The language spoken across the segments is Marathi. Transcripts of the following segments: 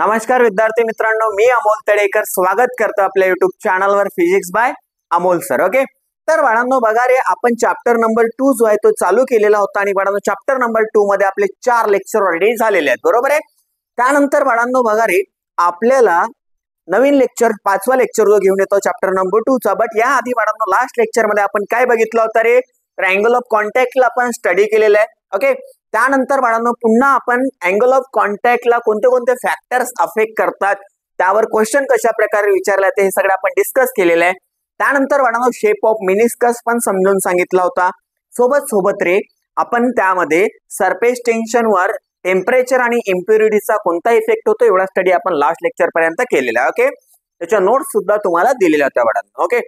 नमस्कार विद्यार्थी मित्रांनो, मी अमोल तळेकर स्वागत करतो आपल्या युट्यूब चॅनलवर physics bye Amol sir. Okay, तर बाळांनो बघा रे, आपण चॅप्टर नंबर 2 जो आहे तो चालू केलेला होता आणि बाळांनो चॅप्टर नंबर 2 मध्ये आपले 4 लेक्चर ऑलरेडी झालेले आहेत, बरोबर आहे. त्यानंतर बाळांनो बघा रे, आपल्याला नवीन लेक्चर 5वा लेक्चर जो घेऊन येतो चॅप्टर नंबर 2 चा. बट या आधी बाळांनो लास्ट लेक्चर मध्ये आपण काय बघितलं होतं रे, ट्रायंगल ऑफ कॉन्टॅक्टला आपण स्टडी केलेलं आहे. ओके, त्यानंतर बाळांनो पुन्हा आपण अँगल ऑफ कॉन्टॅक्टला कोणते कोणते फॅक्टर्स अफेक्ट करतात, त्यावर क्वेश्चन कशा प्रकारे विचारले जाते हे सगळं आपण डिस्कस केलेलं आहे. त्यानंतर बाळांनो शेप ऑफ मिनिस्कस पण समजून सांगितला होता. सोबत रे आपण त्यामध्ये सरफेस टेन्शनवर टेम्परेचर आणि इम्प्युरिटीचा कोणता इफेक्ट होतो एवढा स्टडी आपण लास्ट लेक्चर पर्यंत केलेला आहे. ओके, त्याच्या नोट्स सुद्धा तुम्हाला दिलेल्या होत्या बाळांनो. ओके,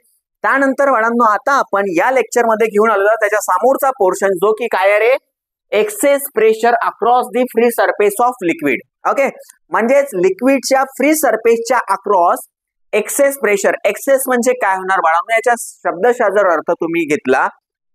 त्यानंतर बाळांनो आता आपण या लेक्चर मध्ये घेऊन आलेलो त्याच्या समोरचा पोर्शन जो की काय आहे रे, excess pressure across the free surface of liquid. Okay, म्हणजेच लिक्विडच्या फ्री सरफेसच्या अक्रॉस एक्सेस प्रेशर. एक्सेस म्हणजे काय होणार बाळांनो, याच्या शब्दशः जर अर्थ तुम्ही घेतला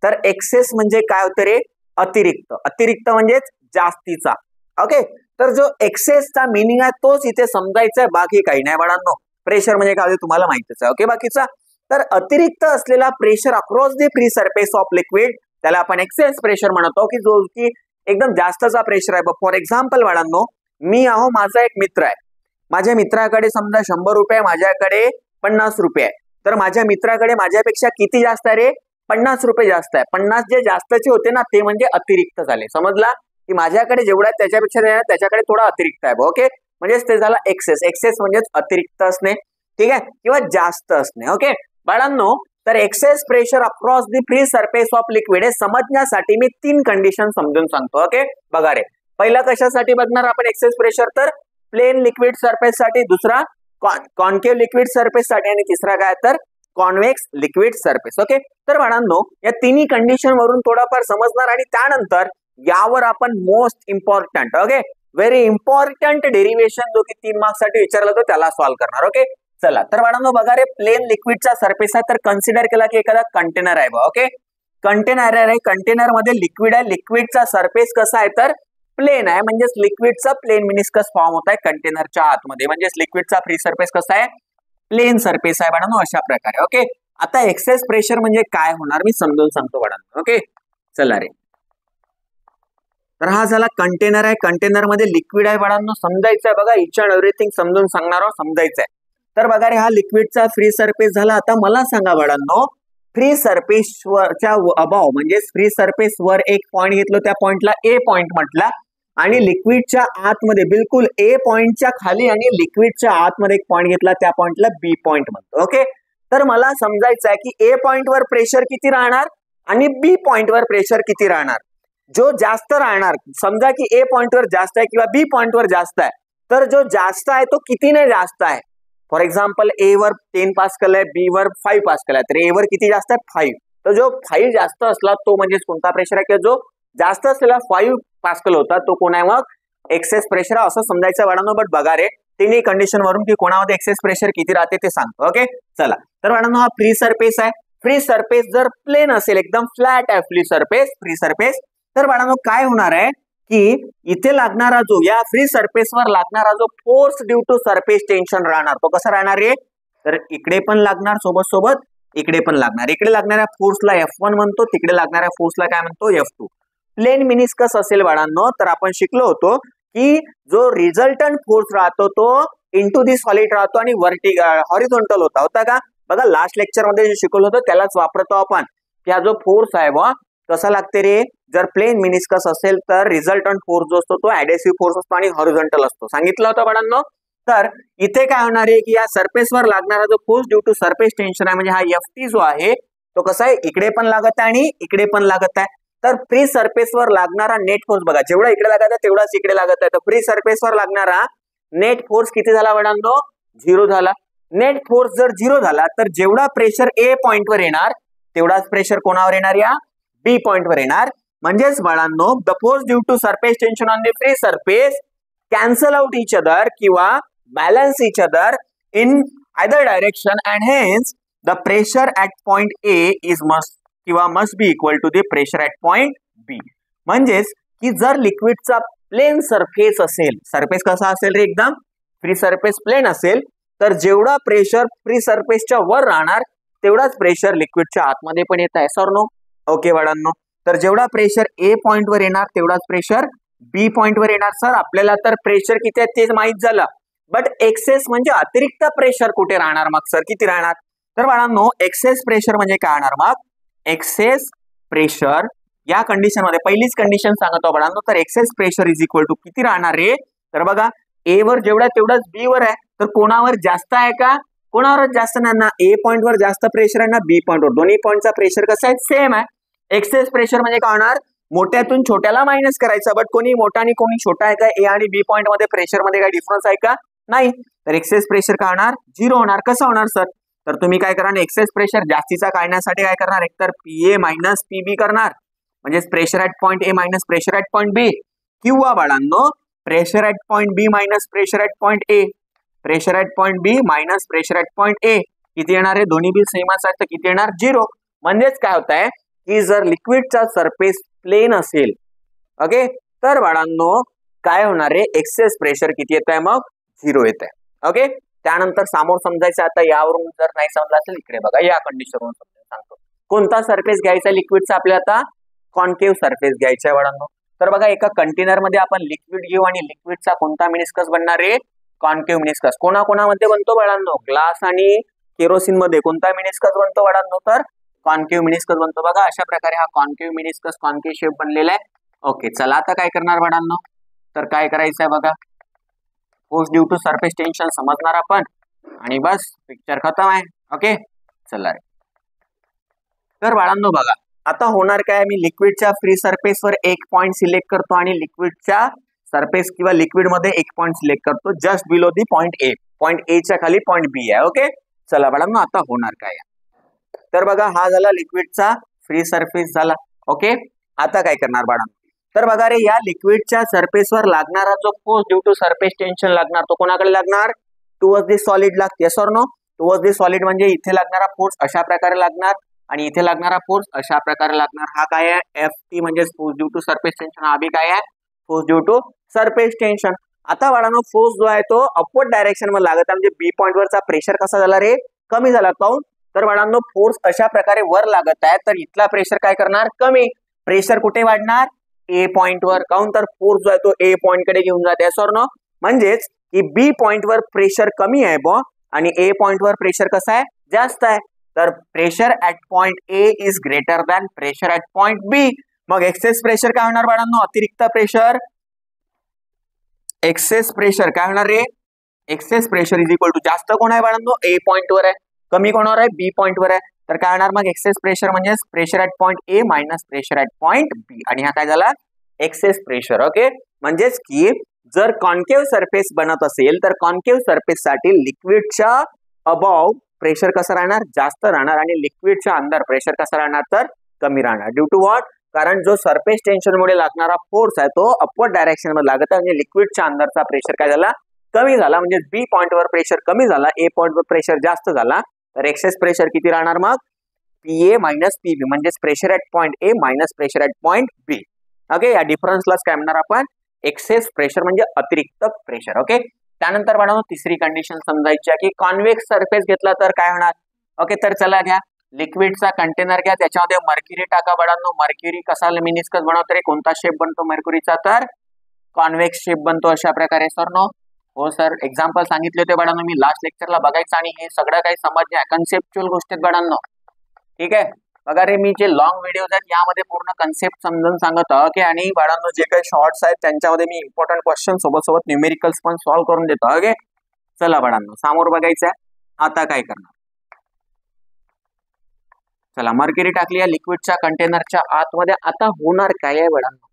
तर एक्सेस म्हणजे काय होतं रे, अतिरिक्त. अतिरिक्त म्हणजेच जास्तीचा. ओके, तर जो एक्सेसचा मिनिंग आहे तोच इथे समजायचा आहे, बाकी काही नाही बाळांनो. प्रेशर म्हणजे काय तुम्हाला माहितीच आहे. ओके, बाकीचा तर अतिरिक्त असलेला pressure across the free surface of liquid त्याला आपण एक्सेस प्रेशर म्हणतो, की जो की एकदम जास्तचा प्रेशर आहे. फॉर एक्झाम्पल बाळांनो, मी माझा एक मित्र आहे, माझ्या मित्राकडे समजा 100 रुपये, माझ्याकडे 50 रुपये आहे. तर माझ्या मित्राकडे माझ्यापेक्षा किती जास्त आहे रे, 50 रुपये जास्त आहे. 50 जे जास्तचे होते ना ते म्हणजे अतिरिक्त झाले. समजला की माझ्याकडे जेवढा आहे त्याच्यापेक्षा त्याच्याकडे थोडा अतिरिक्त आहे. ओके, म्हणजेच ते झाला एक्सेस. एक्सेस म्हणजेच अतिरिक्त असणे, ठीक आहे, किंवा जास्त असणे. ओके बाळांनो, तर excess pressure across the free surface of liquid हे समजण्यासाठी मी 3 कंडिशन समजून सांगतो. ओके बघा रे, पहिला कशासाठी बघणार आपण एक्सेस प्रेशर, तर प्लेन लिक्विड सरफेस साठी, दुसरा कॉन्केव्ह लिक्विड सरफेस साठी आणि तिसरा काय तर कॉन्व्हेक्स लिक्विड सरफेस. ओके, तर बाळांनो या तिन्ही कंडिशन वरून थोडाफार समजणार आणि त्यानंतर यावर आपण most important, okay very important derivation जो की 3 मार्क्स साठी विचारला तो त्याला सॉल्व्ह करणार. ओके चला, तर बाळांनो बघा रे, प्लेन लिक्विडचा सरफेस आहे तर कन्सिडर केला की एखादा कंटेनर आहे. ओके, कंटेनर आहे, कंटेनर मध्ये लिक्विड आहे. लिक्विडचा सरफेस कसा आहे तर प्लेन आहे, म्हणजेच लिक्विडचा प्लेन मिनिस्कस फॉर्म होत आहे कंटेनरच्या आतमध्ये, म्हणजेच लिक्विडचा फ्री सरफेस कसा आहे, प्लेन सरफेस आहे बाळांनो, अशा प्रकारे. ओके, आता एक्सेस प्रेशर म्हणजे काय होणार मी समजून सांगतो बाळांनो. ओके चला रे, तर हा झाला कंटेनर आहे, कंटेनर मध्ये लिक्विड आहे बाळांनो, समजायचं आहे बघा, इच अँड एव्हरीथिंग समजून सांगणार आहोत, समजायचं आहे. तर बघा रे, हा लिक्विडचा फ्री सरफेस झाला. आता मला सांगा बाळांनो, फ्री सरफेसच्या अबाव म्हणजे फ्री सरफेस वर एक पॉइंट घेतलं, त्या पॉइंटला ए पॉइंट म्हटला, आणि लिक्विडच्या आतमध्ये बिलकुल ए पॉइंटच्या खाली आणि लिक्विडच्या आतमध्ये एक पॉइंट घेतला, त्या पॉइंटला बी पॉइंट म्हणतो. ओके, तर मला समजायचं आहे की ए पॉइंट वर प्रेशर किती राहणार आणि बी पॉइंट वर प्रेशर किती राहणार. जो जास्त राहणार, समजा की ए पॉइंट वर जास्त आहे किंवा बी पॉइंट वर जास्त आहे, तर जो जास्त आहे तो कितीने जास्त आहे. फॉर एक्झाम्पल ए वर 10 पास्कल आहे, बी वर 5 पास्कल आहे, तर ए वर किती जास्त आहे 5. तर जो 5 जास्त असला तो म्हणजे कोणता प्रेशर आहे, किंवा जो जास्त असलेला 5 पास्कल होता तो कोण आहे मग एक्सेस प्रेशर असं समजायचं बाळांनो. बट बघा रे, तिन्ही कंडिशन वरून की कोणामध्ये एक्सेस प्रेशर किती राहते ते सांगतो. ओके चला, तर बाळांनो हा फ्री सरफेस आहे. फ्री सरफेस जर प्लेन असेल, एकदम फ्लॅट आहे फ्री सरफेस, तर बाळांनो काय होणार आहे की इथे लागणारा जो या फ्री सरफेसवर लागणारा जो force due to surface tension राहणार, तो कसा राहणार रे, तर इकडे पण लागणार, सोबत इकडे पण लागणार. इकडे लागणाऱ्या फोर्सला F1 म्हणतो, तिकडे लागणाऱ्या फोर्सला काय म्हणतो F2. प्लेन मिनिस्कस असेल बाळांनो, तर आपण शिकलो होतो की जो रिझल्टंट फोर्स राहतो तो इनटू दी सॉलिड राहतो आणि हॉरिझॉन्टल होता का. बघा लास्ट लेक्चर मध्ये जे शिकवलं होतं त्यालाच वापरतो आपण, की हा जो फोर्स आहे बा कसा लागते रे, जर प्लेन मिनिस्कस असेल तर रिझल्टंट फोर्स जो असतो तो ऍडेसिव्ह फोर्स असतो आणि हॉरिझॉन्टल असतो, सांगितलं होतं बाळांनो. तर इथे काय होणार आहे की या सरफेसवर लागणारा जो force due to surface tension आहे, म्हणजे हा Ft जो आहे तो कसा आहे, इकडे पण लागत आहे आणि इकडे पण लागत आहे. तर फ्री सरफेसवर लागणारा नेट फोर्स बघा, जेवढा इकडे लागत आहे तेवढाच इकडे लागत आहे. तर फ्री सरफेसवर लागणारा नेट फोर्स किती झाला बाळांनो, 0 झाला. नेट फोर्स जर 0 झाला तर जेवढा प्रेशर ए पॉइंट वर येणार तेवढाच प्रेशर कोणावर येणार, या बी पॉइंट वर येणार. म्हणजेच बाळांनो the force due to surface tension on the free surface cancel out each other किंवा balance each other in either direction, and hence the pressure at point A is must be equal to the pressure at point B. म्हणजेच की जर लिक्विडचा प्लेन सरफेस असेल, सरफेस कसा असेल रे, एकदम फ्री सरफेस प्लेन असेल तर जेवढा प्रेशर फ्री सरफेसच्या वर राहणार तेवढाच प्रेशर लिक्विडच्या आतमध्ये पण येत आहे, सर नो? ओके बाळांनो, तर जेवढा प्रेशर ए पॉइंट वर येणार तेवढाच प्रेशर बी पॉइंट वर येणार. सर आपल्याला तर प्रेशर किती आहे ते माहित झालं, बट एक्सेस म्हणजे अतिरिक्त प्रेशर कुठे राहणार मग सर, किती राहणार? तर बाळांनो एक्सेस प्रेशर म्हणजे काय राहणार मग? एक्सेस प्रेशर या कंडिशन मध्ये पहिलीच कंडिशन सांगतो बाळांनो, तर excess pressure is equal to किती राहणार रे? तर बघा ए वर जेवढा तेवढाच बी वर आहे, तर कोणावर जास्त आहे का? कोणावरच जास्त नाही ना. ए पॉइंट वर जास्त प्रेशर आहे ना बी पॉइंट वर, दोन्ही पॉइंटचा प्रेशर कसा आहे? सेम आहे. एक्सेस प्रेशर म्हणजे काय होणार? मोठ्यातून छोट्याला मायनस करायचा, बट कोणी मोठा आणि कोणी छोटा आहे का? ए आणि बी पॉइंट मध्ये प्रेशर मध्ये काय डिफरन्स आहे का? नाही. तर एक्सेस प्रेशर काय होणार? 0 होणार. कसं होणार सर? तर तुम्ही काय करणार? एक्सेस प्रेशर जास्तीचा काढण्यासाठी काय करणार? एकतर पीए मायनस पीबी करणार, म्हणजे pressure at point A minus pressure at point B, किंवा बाळांनो pressure at point B minus pressure at point A, pressure at point B minus pressure at point A. किती येणार आहे? दोन्ही बी सेमच आहे, तर किती येणार? 0. म्हणजेच काय होत आहे की जर लिक्विडचा सरफेस प्लेन असेल, ओके, तर बाळांनो काय होणार आहे? एक्सेस प्रेशर किती येत आहे मग? 0 येत आहे. ओके, त्यानंतर समोर समजायचं. आता यावरून जर नाही समजलं असेल इकडे बघा, या कंडिशनवरून सांगतो. कोणता सरफेस घ्यायचा लिक्विडचा? आपल्याला आता कॉन्केव्ह सरफेस घ्यायचा आहे बाळांनो. तर बघा एका कंटेनर मध्ये आपण लिक्विड घेऊ आणि लिक्विडचा कोणता मिनिस्कस बनणार आहे? Concave meniscus. कोणाकोणामध्ये बनतो बाळांनो? ग्लास आणि केरोसिन मध्ये कोणता मिनिस्कस बनतो बाळांनो? तर कॉन्केव्ह मिनिस्कस बनतो. बघा अशा प्रकारे हा कॉन्केव्ह मिनिस्कस कॉन्केव्ह शेप बनलेला आहे. ओके, चला आता काय करणार बाळांनो? तर काय करायचं आहे बघा, force due to surface tension समजणार आपण आणि बस पिक्चर खतम आहे. ओके, चला रे. तर बाळांनो बघा आता होणार काय? मी लिक्विडच्या फ्री सरफेसवर एक पॉइंट सिलेक्ट करतो आणि लिक्विडच्या सरफेस किंवा लिक्विड मध्ये एक पॉइंट सिलेक्ट करतो just below the point A. Point A च्या खाली पॉइंट बी आहे. ओके, चला बाळांनो आता होणार काय? तर बघा हा झाला लिक्विडचा फ्री सरफेस झाला. ओके, आता काय करणार बाळांनो? तर बघा रे या लिक्विडच्या सरफेसवर लागणारा जो force due to surface tension लागणार तो कोणाकडे लागणार? टुवर्ड्स दी सॉलिड लागते. Yes or no? Towards the solid म्हणजे इथे लागणारा फोर्स अशा प्रकारे लागणार आणि इथे लागणारा फोर्स अशा प्रकारे लागणार. हा काय आहे? एफ टी म्हणजे force due to surface tension. हा बी काय आहे? Force due to surface tension. आता बाळांनो फोर्स जो आहे तो अपवर्ड डायरेक्शन मध्ये लागत आहे, म्हणजे बी पॉइंट वरचा प्रेशर कसा झाला रे? कमी झाला. काऊन? तर बाळांनो फोर्स अशा प्रकारे वर लागत आहे, तर इथला प्रेशर काय करणार? कमी. प्रेशर कुठे वाढणार? ए पॉइंट वर. काऊन? तर फोर्स जो आहे तो ए पॉइंट कडे घेऊन जाते. Yes or no? म्हणजेच की बी पॉइंट वर प्रेशर कमी आहे बॉ आणि ए पॉइंट वर प्रेशर कसं आहे? जास्त आहे. तर pressure at point A is greater than pressure at point B. मग एक्सेस प्रेशर काय होणार बाळांनो? अतिरिक्त प्रेशर. एक्सेस प्रेशर काय होणार रे? Excess pressure is equal to जास्त कोण आहे बाळांनो? ए पॉइंट वर आहे. कमी कोणावर आहे? बी पॉइंट वर आहे. तर काय होणार मग? एक्सेस प्रेशर म्हणजे pressure at point A minus pressure at point B, आणि हा काय झाला? Excess pressure. ओके, म्हणजेच की जर कॉन्केव्ह सरफेस बनत असेल तर कॉन्केव्ह सरफेस साठी लिक्विडच्या अबव प्रेशर कसं राहणार? जास्त राहणार आणि लिक्विडच्या अंदर प्रेशर कसं राहणार? तर कमी राहणार. Due to what? कारण जो सरफेस टेन्शन मुळे लागणारा फोर्स आहे तो अपवर्ड डायरेक्शन मध्ये लागत आहे, म्हणजे लिक्विडच्या अंदरचा प्रेशर काय झाला? कमी झाला. म्हणजे बी पॉइंट वर प्रेशर कमी झाला, ए पॉइंट वर प्रेशर जास्त झाला. तर एक्सेस प्रेशर किती राहणार मग? पीए मायनस पीबी, म्हणजे pressure at point A minus pressure at point B. Okay, या डिफरन्सलाच काय म्हणणार आपण? एक्सेस प्रेशर म्हणजे अतिरिक्त प्रेशर. ओके, त्यानंतर बाळांनो तिसरी कंडिशन समजायची आहे की कॉन्वेक्स सरफेस घेतला तर काय होणार? ओके, तर चला घ्या लिक्विडचा कंटेनर घ्या, त्याच्यामध्ये मर्क्युरी टाका बाळांनो. मर्क्युरी कसा मिनिस्कस बनवतो रे? कोणता शेप बनतो मर्क्युरीचा? तर कॉन्वेक्स शेप बनतो अशा प्रकारे. Sir no? हो सर, एक्झाम्पल सांगितले होते बाळांनो मी लास्ट लेक्चरला बघायचं आणि हे सगळं काही समजणे आहे. कन्सेप्च्युअल गोष्टी आहेत बाळांनो. ठीक आहे, बघा रे मी जे लॉंग व्हिडिओज आहेत यामध्ये पूर्ण कन्सेप्ट समजून सांगत आहे. ओके, आणि बाळांनो जे काही शॉर्ट्स आहेत त्यांच्यामध्ये मी इम्पॉर्टंट क्वेश्चन सोबत सोबत न्यूमेरिकल्स पण सॉल्व्ह करून देतो. ओके, चला बाळांनो समोर बघायचं आहे. आता काय करणार? चला मर्क्युरी टाकली या लिक्विडच्या कंटेनरच्या आतमध्ये. आता होणार काय आहे बाळांनो?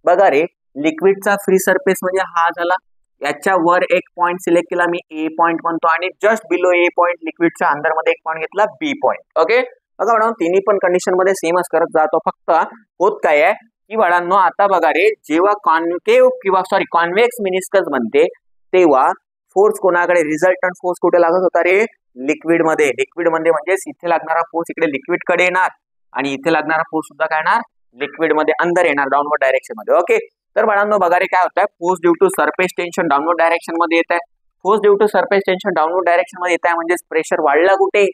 बघा रे लिक्विडचा फ्री सरफेस म्हणजे हा झाला. याच्या वर एक पॉइंट सिलेक्ट केला मी, ए पॉइंट म्हणतो, आणि जस्ट बिलो ए पॉइंट लिक्विडच्या अंदर मध्ये एक पॉइंट घेतला, बी पॉइंट. ओके, बघा बाळांनो तिन्ही पण कंडिशन मध्ये सेमच करत जातो. फक्त होत काय आहे की बाळांनो आता बघा रे जेव्हा कॉन्केव्ह किंवा कॉन्वेक्स मिनिस्कस बनते तेव्हा फोर्स कोणाकडे? रिझल्टंट फोर्स कुठे लागत होता रे? लिक्विड मध्ये. लिक्विड मध्ये म्हणजे इथे लागणारा फोर्स इकडे लिक्विड कडे येणार आणि इथे लागणारा फोर्स सुद्धा काय येणार? लिक्विड मध्ये अंदर येणार, डाऊनवर्ड डायरेक्शन मध्ये. ओके, तर बाळांनो बघा रे काय होत आहे? Force due to surface tension downward direction मध्ये येत आहे. Force due to surface tension downward direction मध्ये येत आहे, म्हणजे प्रेशर वाढला कुठे,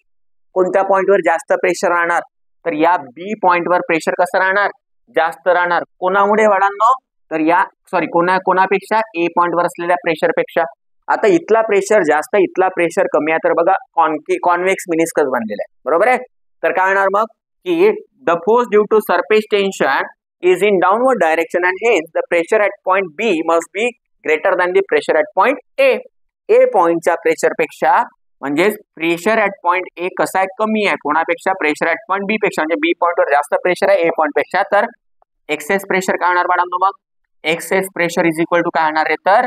कोणत्या पॉइंटवर जास्त प्रेशर राहणार, तर या बी पॉइंटवर प्रेशर कसं राहणार, जास्त राहणार. कोणामुळे बाळांनो, तर या कोणापेक्षा, ए पॉइंटवर असलेल्या प्रेशर पेक्षा. आता इथला प्रेशर जास्त, इथला प्रेशर कमी आहे, तर बघा कॉन्व्हेक्स मिनिस्कस बनलेला आहे, बरोबर आहे. तर काय होणार मग की the force due to surface tension is in downward direction and hence the pressure at point B must be greater than the pressure at point A. A पॉइंटच्या प्रेशर पेक्षा, म्हणजे प्रेशर ॲट पॉइंट ए कसा आहे, कमी आहे, कोणापेक्षा, प्रेशर ॲट पॉइंट बी पेक्षा. म्हणजे बी पॉइंटवर जास्त प्रेशर आहे ए पॉइंट पेक्षा, तर एक्सेस प्रेशर काय होणार बाळांनो, मग excess pressure is equal to काय होणार आहे, तर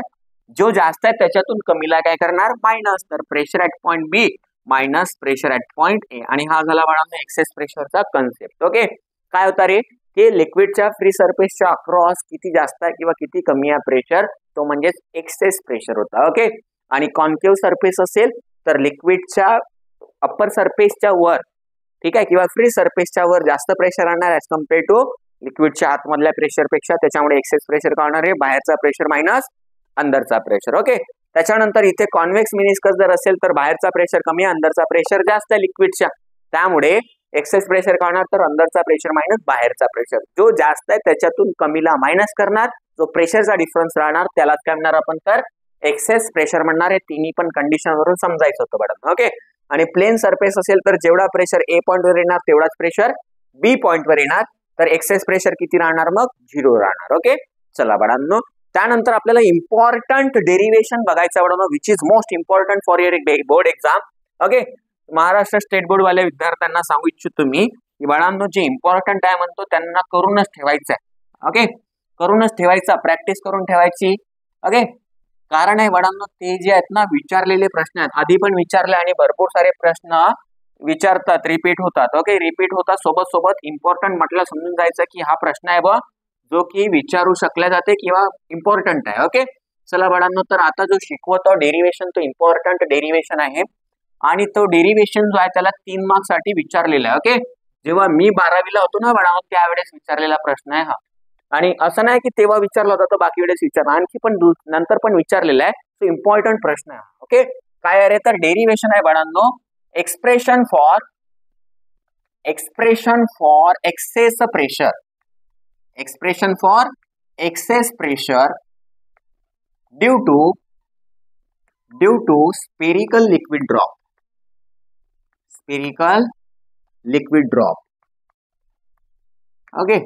जो जास्त आहे त्याच्यातून कमीला काय करणार, मायनस. तर pressure at point B minus pressure at point A. आणि हा झाला बाळांनो एक्सेस प्रेशरचा कन्सेप्ट. ओके, काय होता रे, की लिक्विडच्या फ्री सरफेसच्या अक्रॉस किती जास्त आहे किंवा किती कमी आहे प्रेशर, तो म्हणजेच एक्सेस प्रेशर होता. ओके, आणि कॉन्केव्ह सरफेस असेल तर लिक्विडच्या अप्पर सरफेसच्या वर, ठीक आहे, किंवा फ्री सरफेसच्या वर जास्त प्रेशर आणणार ऍज कम्पेअर टू लिक्विडच्या आतमधल्या प्रेशर पेक्षा. त्याच्यामुळे एक्सेस प्रेशर काय होणार आहे, बाहेरचा प्रेशर मायनस अंदरचा प्रेशर. ओके, त्याच्यानंतर इथे कॉन्व्हेक्स मिनिस्कस जर असेल तर बाहेरचा प्रेशर कमी आहे, अंदरचा प्रेशर जास्त आहे लिक्विडच्या, त्यामुळे एक्सेस प्रेशर काय होणार, तर अंदरचा प्रेशर मायनस बाहेरचा प्रेशर. जो जास्त आहे त्याच्यातून कमीला मायनस करणार, जो प्रेशरचा डिफरन्स राहणार त्यालाच काय म्हणणार आपण, तर एक्सेस प्रेशर म्हणणार आहे. तिन्ही पण कंडिशन वरून समजायचं होतं मॅडम. ओके, आणि प्लेन सरफेस असेल तर जेवढा प्रेशर ए पॉइंटवर येणार तेवढाच प्रेशर बी पॉइंटवर येणार, तर एक्सेस प्रेशर किती राहणार, मग 0 राहणार. ओके, चला बाळांनो, त्यानंतर आपल्याला इम्पॉर्टंट डेरिव्हेशन बघायचं बाळांनो, which is most important for your board exam. Okay, Maharashtra state board वाल्या विद्यार्थ्यांना सांगू इच्छितो मी की बाळांनो जे इम्पॉर्टंट आहे म्हणतो त्यांना करूनच ठेवायचं आहे. ओके, करूनच ठेवायचा, प्रॅक्टिस करून ठेवायची. ओके, कारण आहे बाळांनो ते जे आहेत ना विचारलेले प्रश्न आहेत, आधी पण विचारले आणि भरपूर सारे प्रश्न विचारतात, रिपीट होतात. ओके, रिपीट होतात, सोबत सोबत इम्पॉर्टंट म्हटलं समजून जायचं की हा प्रश्न आहे बा जो की विचारू शकला जाते किंवा इम्पॉर्टंट आहे. ओके, चला बाळांनो, तर आता जो शिकवतो डेरिव्हेशन तो इम्पॉर्टंट डेरिव्हेशन आहे आणि तो डेरिव्हेशन जो आहे त्याला 3 मार्क्स साठी विचारलेला आहे. ओके, जेव्हा मी 12वीला होतो ना बाळांनो त्यावेळेस विचारलेला प्रश्न आहे हा, आणि असं नाही की तेव्हा विचारला होता तो बाकी वेळेस विचारला, आणखी पण नंतर पण विचारलेला आहे. तो इम्पॉर्टंट प्रश्न आहे. ओके, काय आहे तर डेरिव्हेशन आहे बाळांनो, expression for excess pressure, expression for excess pressure due to spherical liquid drop, spherical liquid drop. Okay,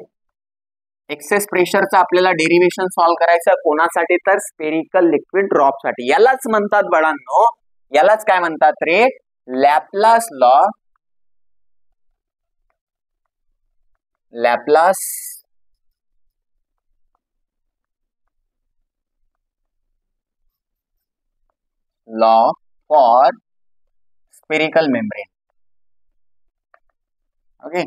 excess प्रेशरचा आपल्याला डेरिव्हेशन सॉल्व्ह करायचं कोणासाठी, तर स्पेरिकल लिक्विड ड्रॉप साठी. यालाच म्हणतात बाळांनो, यालाच काय म्हणतात रे, Laplace law, Laplace law for spherical membrane. Okay,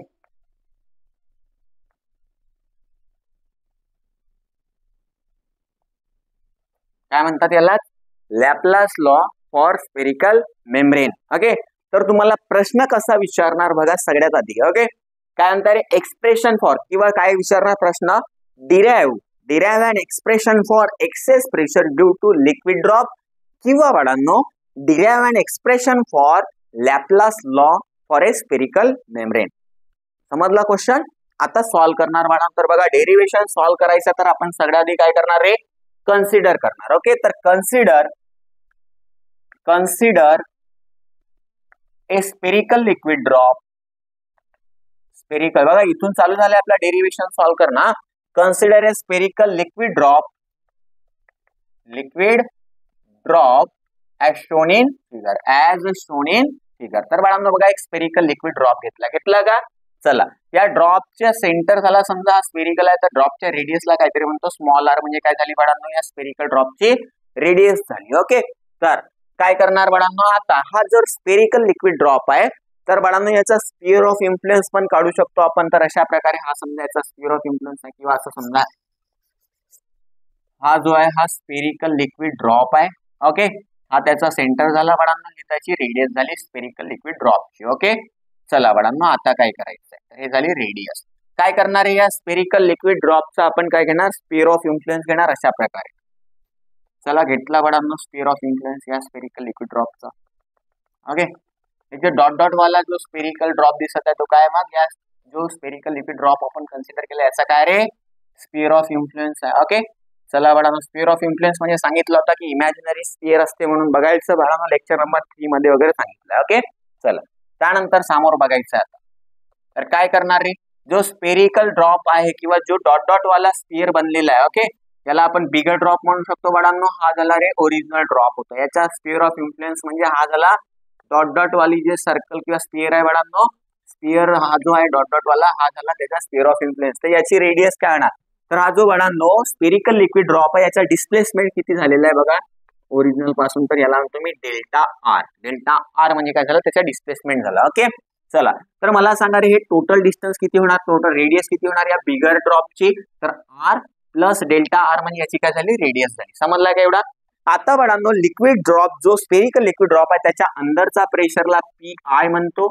काय म्हणतात याला, Laplace law for spherical membrane. Okay, तर तुम्हाला प्रश्न कसा विचारणार बघा सगळ्यात आधी. ओके, काय म्हणतात एक्सप्रेशन फॉर, किंवा काय विचारणार प्रश्न, derive and expression for excess pressure due to liquid drop, किंवा बाळांनो derive and expression for Laplace law for a spherical membrane. समजला क्वेश्चन. आता सॉल्व्ह करणार बाळांनो, तर बघा डेरिव्हेशन सॉल्व्ह करायचं तर आपण सगळ्यात आधी काय करणार रे, कन्सिडर करणार. ओके, तर consider a spherical liquid drop, spherical बघा इथून चालू झाले आपला डेरिव्हेशन सॉल्व्ह करणार. Consider a spherical liquid drop as shown in figure, as shown in figure. तर बाळांनो बघा एक स्पेरिकल लिक्विड ड्रॉप घेतला का, चला या ड्रॉपच्या सेंटर झाला समजा हा स्पेरिकल आहे, तर ड्रॉपच्या रेडियसला काहीतरी म्हणतो स्मॉल आर, म्हणजे काय झाली बाळांनो या स्पेरिकल ड्रॉपची रेडियस झाली. ओके, तर काय करणार बाळांनो, आता हा जर स्पेरिकल लिक्विड ड्रॉप आहे तर बाळांनो याचा स्फिअर ऑफ इन्फ्लुएन्स पण काढू शकतो आपण. तर अशा प्रकारे हा समजा याचा स्फिअर ऑफ इन्फ्लुएन्स आहे, किंवा असं समजा हा जो आहे हा स्पेरिकल लिक्विड ड्रॉप आहे. ओके, हा त्याचा सेंटर झाला बाळांनो, ही त्याची रेडियस झाली स्पेरिकल लिक्विड ड्रॉपची. ओके, चला बाळांनो आता काय करायचं आहे, हे झाली रेडियस. काय करणार आहे या स्पेरिकल लिक्विड ड्रॉपचा आपण काय घेणार, स्फिअर ऑफ इन्फ्लुएन्स घेणार अशा प्रकारे. चला घेतला बाळांनो स्पिअर ऑफ इन्फ्लुएन्स या स्पेरिकल लिक्विड ड्रॉपचा. ओके, जो डॉट डॉट वाला जो स्पेरिकल ड्रॉप दिसत आहे तो काय, मग या जो स्पेरिकल लिक्विड ड्रॉप आपण कन्सिडर केला याचा काय रे, स्पिअर ऑफ इन्फ्लुएन्स आहे. ओके, चला बाळांनो स्पिअर ऑफ इन्फ्लुएन्स म्हणजे सांगितलं होतं की इमॅजिनरी स्पिअर असते म्हणून बघायचं बाळांनो, लेक्चर नंबर 3 मध्ये वगैरे सांगितलं. ओके, चला त्यानंतर समोर बघायचं आता. तर काय करणार रे, जो स्पेरिकल ड्रॉप आहे किंवा जो डॉट डॉट वाला स्पिअर बनलेला आहे, ओके, याला आपण बिगर ड्रॉप म्हणू शकतो बाळांनो. हा झाला रे ओरिजिनल ड्रॉप होता. याचा स्पिअर ऑफ इन्फ्लुएन्स म्हणजे हा झाला डॉट डॉट वाली जे सर्कल किंवा स्पिअर आहे बाळांनो, स्पिअर हा जो आहे डॉट डॉट वाला हा झाला त्याचा स्पिअर ऑफ इन्फ्लुएन्स. तर याची रेडियस काय होणार, तर हा जो बाळांनो स्पेरिकल लिक्विड ड्रॉप आहे याचा डिस्प्लेसमेंट किती झालेला आहे बघा ओरिजिनल पासून, तर याला म्हणतो मी डेल्टा आर. डेल्टा आर म्हणजे काय झालं, त्याचा डिस्प्लेसमेंट झाला. ओके, चला तर मला सांगा रे हे टोटल डिस्टन्स किती होणार, टोटल रेडियस किती होणार या बिगर ड्रॉपची, तर आर प्लस डेल्टा आर म्हणजे याची काय झाली, रेडियस झाली. समजला का एवढा. आता बाळांनो लिक्विड ड्रॉप जो स्पेरिकल लिक्विड ड्रॉप आहे त्याच्या अंदरचा प्रेशरला पी आय म्हणतो.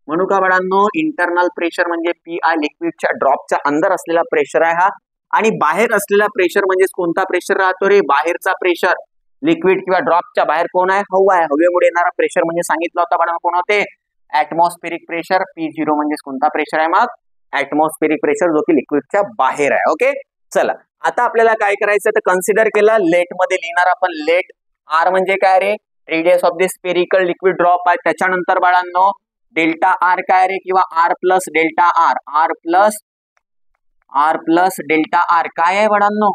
म्हणू का बाळांनो, इंटरनल प्रेशर म्हणजे पी आय लिक्विडच्या ड्रॉपच्या अंदर असलेला प्रेशर आहे हा, आणि बाहेर असलेला प्रेशर म्हणजे कोणता प्रेशर राहतो रे, बाहेरचा प्रेशर. लिक्विड किंवा ड्रॉपच्या बाहेर कोण आहे, हवा आहे. हवेमुळे येणारा प्रेशर म्हणजे सांगितलं होतं बाळांनो कोण होते, ऍटमॉस्फेरिक प्रेशर. P0 म्हणजे कोणता प्रेशर आहे, मग ऍटमॉस्फेरिक प्रेशर जो की लिक्विडच्या बाहेर आहे. ओके, चला आता आपल्याला काय करायचं तर कन्सिडर केला लेट मध्ये लिहिणार आपण. लेट आर म्हणजे काय रे, radius of the spherical liquid drop आहे. त्याच्यानंतर बाळांनो डेल्टा आर काय रे, किंवा R plus delta R. R plus delta R काय आहे बाळांनो,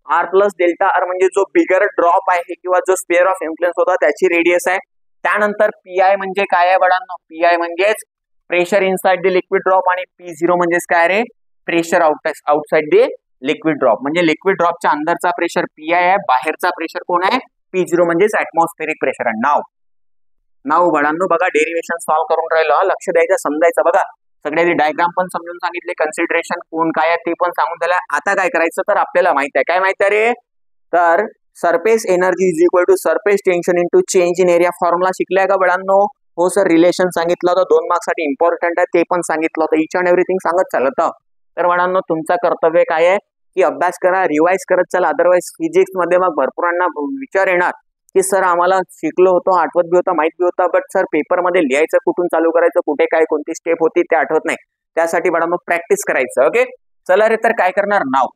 आर प्लस डेल्टा आर म्हणजे जो बिगर ड्रॉप आहे किंवा जो स्पेअर ऑफ इन्फ्लुएन्स होता त्याची रेडियस आहे. त्यानंतर पी आय म्हणजे काय आहे बाळांनो, पी आय म्हणजेच pressure inside the liquid drop, आणि P0 म्हणजेच काय रे, pressure outside the liquid drop. म्हणजे लिक्विड ड्रॉपच्या अंदरचा प्रेशर पी आय आहे, बाहेरचा प्रेशर कोण आहे, P0 म्हणजेच ऍटमॉस्फेरिक प्रेशर आहे. नाव बाळांनो बघा डेरिवेशन सॉल्व्ह करून राहिलो, लक्ष द्यायचं समजायचं. बघा सगळ्याची डायग्राम पण समजून सांगितले, कन्सिडरेशन कोण काय आहे ते पण सांगून दिलं. आता काय करायचं तर आपल्याला माहित आहे, काय माहित आहे रे, तर surface energy is equal to surface tension into change in area formula शिकलाय का बाळांनो. हो सर, रिलेशन सांगितलं होतं 2 मार्क्स साठी इम्पॉर्टंट आहे, ते पण सांगितलं होतं. इच अँड एव्हरीथिंग सांगत चालत. तर बाळांनो तुमचं कर्तव्य काय आहे की अभ्यास करा, रिवाइज करत चला. अदरवाइज फिजिक्स मध्ये मग भरपूरांना विचार येणार की सर आम्हाला शिकलो होतो, आठवत बी होता, माहित बी होता, बट सर पेपर मध्ये लिहायचं कुठून चालू करायचं, कुठे काय कोणती स्टेप होती ते आठवत नाही. त्यासाठी बाळांनो प्रॅक्टिस करायचं. ओके, चला रे तर काय करणार, नाव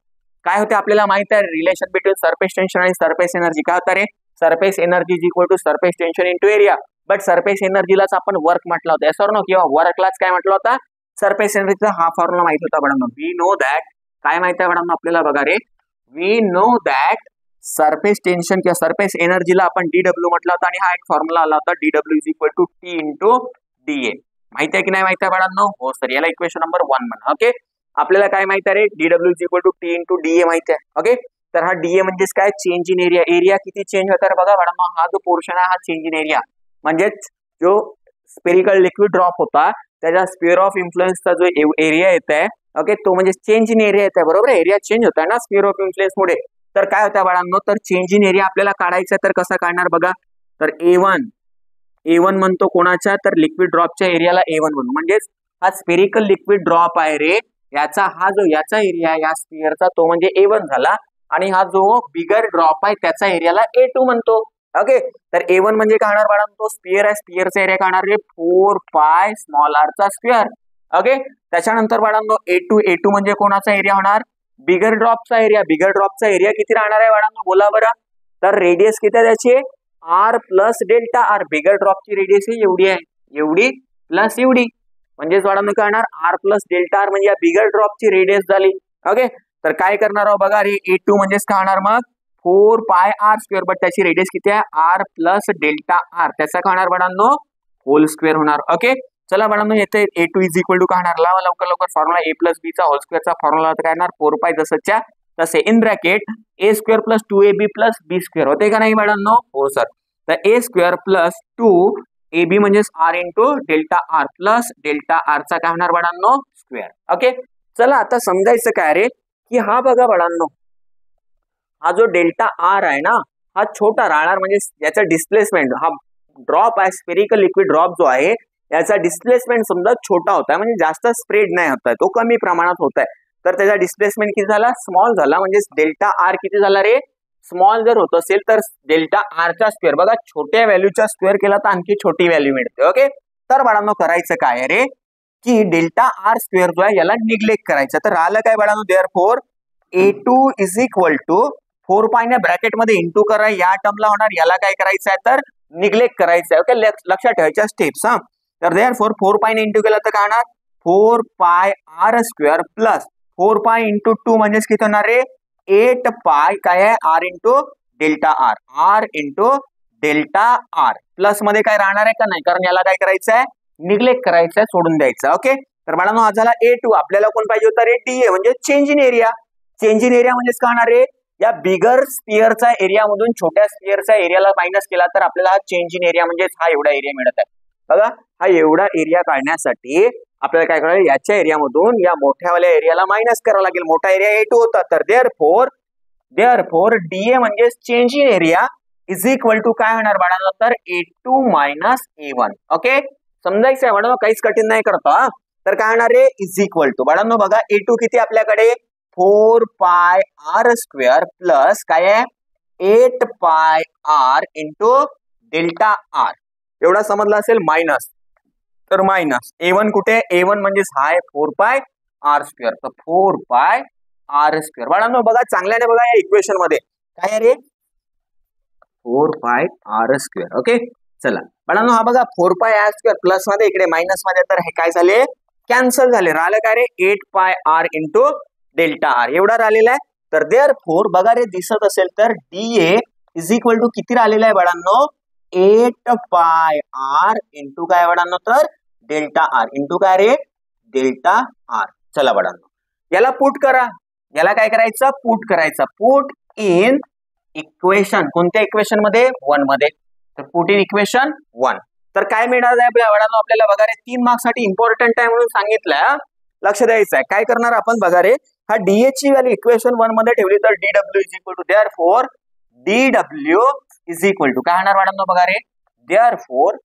काय होते आपल्याला माहित आहे, रिलेशन बिटवीन सरफेस टेन्शन आणि सरफेस एनर्जी. काय होता रे, surface energy is equal to surface tension into area. But surface एनर्जीलाच आपण वर्क म्हटलं होतं, सर नो, किंवा वर्कलाच काय म्हटलं होता, सरफेस एनर्जीचा हा फॉर्म्युला माहित होता बाळांनो. वी नो दॅट, काय माहित आहे बाळांनो आपल्याला बघा रे, we know that surface tension किंवा सरफेस एनर्जीला आपण DW म्हटलं होतं, आणि हा एक फॉर्म्युला आला होता DW is equal to T into DA. माहिती आहे की नाही माहिती आहे बाळांनो. हो सर, याला इक्वेशन नंबर 1 म्हणा. ओके, आपल्याला काय माहिती आहे रे, DW is equal to T into DA माहिती आहे. ओके, तर हा DA म्हणजेच काय, चेंज इन एरिया. एरिया किती चेंज होता बघा बाळांनो, हा जो पोर्शन आहे हा चेंज इन एरिया, म्हणजेच जो स्पेरिकल लिक्विड ड्रॉप होता त्याच्या स्पिअर ऑफ इन्फ्लुएन्सचा जो एरिया येत आहे, ओके, तो म्हणजे चेंज इन एरिया येत आहे. बरोबर, एरिया चेंज होता ना स्पिअर ऑफ इन्फ्लुएन्स मुळे. तर काय होतं बाळांनो, तर चेंज इन एरिया आपल्याला काढायचा, तर कसा काढणार बघा, तर A1 म्हणतो कोणाच्या, तर लिक्विड ड्रॉपच्या एरियाला A1 म्हणून, म्हणजेच हा स्पेरिकल लिक्विड ड्रॉप आहे रे, याचा हा जो याचा एरिया या स्पिअरचा तो म्हणजे A1 झाला, आणि हा जो बिगर ड्रॉप आहे त्याचा एरियाला A2 म्हणतो. ओके, तर A1 म्हणजे काय होणार बाळांनो, तो स्पिअर आहे, स्पिअरचा एरिया काढणार रे 4 पाय स्मॉल r चा स्क्वेअर. ओके, त्याच्यानंतर बाळांनो A2 म्हणजे कोणाचा एरिया होणार, बिगर ड्रॉपचा एरिया. बिगर ड्रॉपचा एरिया किती राहणार आहे बाळांनो बोला बरं, तर रेडियस किती आहे त्याची, आर प्लस डेल्टा आर. बिगर ड्रॉपची रेडियस ही एवढी आहे, एवढी प्लस एवढी, म्हणजेच बाळांनो काय होणार, आर प्लस डेल्टा आर म्हणजे या बिगर ड्रॉपची रेडियस झाली. ओके, तर काय करणार आहोत बघा रे, A2 म्हणजेच काय होणार मग 4 पाय r स्क्वेअर, बट त्याची रेडियस किती आहे, आर प्लस डेल्टा आर, त्याचा काय होणार बाळांनो, होल स्क्वेअर होणार. ओके, चला बाळांनो येते A2 इज इक्वल टू काय होणार, लावा लवकर लवकर फॉर्म्युला, A प्लस B चा होल स्क्वेअरचा फॉर्म्युला काय येणार, 4 पाय जसंच्या तसे, in bracket A square plus 2AB plus B square. होते का नाही बाळांनो, हो सर. तर A स्क्वेअर प्लस 2AB म्हणजेच R into delta R plus delta आरचा काय होणार बाळांनो, स्क्वेअर. ओके, चला आता समजायचं काय रे, की हा बघा बाळांनो, हा जो डेल्टा आर आहे ना, हा छोटा राहणार, म्हणजे याचा डिस्प्लेसमेंट, हा ड्रॉप आहे स्पेरिकल लिक्विड ड्रॉप जो आहे याचा डिस्प्लेसमेंट समजा छोटा होता, म्हणजे जास्त स्प्रेड नाही होत आहे, तो कमी प्रमाणात होत आहे. तर त्याचा डिस्प्लेसमेंट किती झाला, स्मॉल झाला, म्हणजे डेल्टा आर किती झाला रे, स्मॉल जर होत असेल तर डेल्टा आरचा स्क्वेअर, बघा छोट्या व्हॅल्यूचा स्क्वेअर केला तर आणखी छोटी व्हॅल्यू मिळते. ओके, तर बाळांनो करायचं काय रे की डेल्टा आर स्क्वेअर जो आहे याला निग्लेक्ट करायचं. तर राहिलं काय बाळांनो, therefore A2 is equal to 4 पाय ने ब्रॅकेट मध्ये इंटू करा, या टर्मला होणार, याला काय करायचं आहे तर निग्लेक्ट करायचं आहे. ओके, लक्षात ठेवायच्या स्टेप्स. हा, तर देअरफॉर 4 पाय ने इंटू केला तर काय होणार 4 pi R square plus 4 pi into 2 म्हणजेच किती होणार रे 8 पाय काय आहे R into delta R, R into delta R. Plus मध्ये काय राहणार आहे का नाही, कारण याला काय करायचं आहे निग्लेक्ट करायचं आहे, सोडून द्यायचं. ओके, तर बाळांनो हा झाला A2. आपल्याला कोण पाहिजे होता रे DA म्हणजे change in area. Change in area म्हणजेच काय होणार रे या बिगर स्पिअरचा एरिया मधून छोट्या स्पिअरचा एरियाला मायनस केला तर आपल्याला हा चेंज इन एरिया म्हणजेच हा एवढा एरिया मिळत आहे. बघा हा एवढा एरिया काढण्यासाठी आपल्याला काय करायला याच्या एरियामधून या मोठ्यावाल्या एरियाला मायनस करावं लागेल. मोठा एरिया A2 होता, तर देअरफॉर DA म्हणजे change in area is equal to काय होणार बाळांनो तर A2 मायनस A1. ओके, समजायचं आहे बाळांनो, काहीच कठीण नाही करतो. तर काय होणार रे इज इक्वल टू बाळांनो बघा A2 किती आपल्याकडे 4 पाय आर स्क्वेअर प्लस काय आहे 8 pi R into delta R, एवढा समजला असेल. मायनस, तर मायनस A1 कुठे, A1 म्हणजे हाय 4 पाय आर स्क्वेअर, तर 4 पाय आर स्क्वेअर. बाळांनो बघा चांगल्याने बघा या इक्वेशन मध्ये काय रे 4 पाय आर स्क्वेअर. ओके, चला बाळांनो हा बघा 4 पाय आर स्क्वेअर प्लस मध्ये इकडे मायनस मध्ये, तर हे काय झाले कॅन्सल झाले. राहिलं काय रे 8 pi R into delta R, एवढा राहिलेला आहे. तर देअरफॉर बघा रे दिसत असेल तर DA इज इक्वल टू किती राहिलेला आहे बाळांनो 8 पाय आर इंटू काय बाळांनो तर डेल्टा आर इंटू काय रे डेल्टा आर. चला बाळांनो याला पुट करा, याला काय करायचं पुट करायचं, पुट इन इक्वेशन. कोणत्या इक्वेशन मध्ये 1 मध्ये, तर पुट इन इक्वेशन 1. तर काय मिळणार आहे बाळांनो आपल्याला बघा रे 3 मार्क्स साठी इम्पॉर्टंट आहे म्हणून सांगितलंय, लक्ष द्यायचं आहे. काय करणार आपण बघा रे हा DA ची व्हॅल्यू इक्वेशन 1 मध्ये ठेवली तर DW is equal to therefore DW is equal to काय होणार बाळांनो बघा रे therefore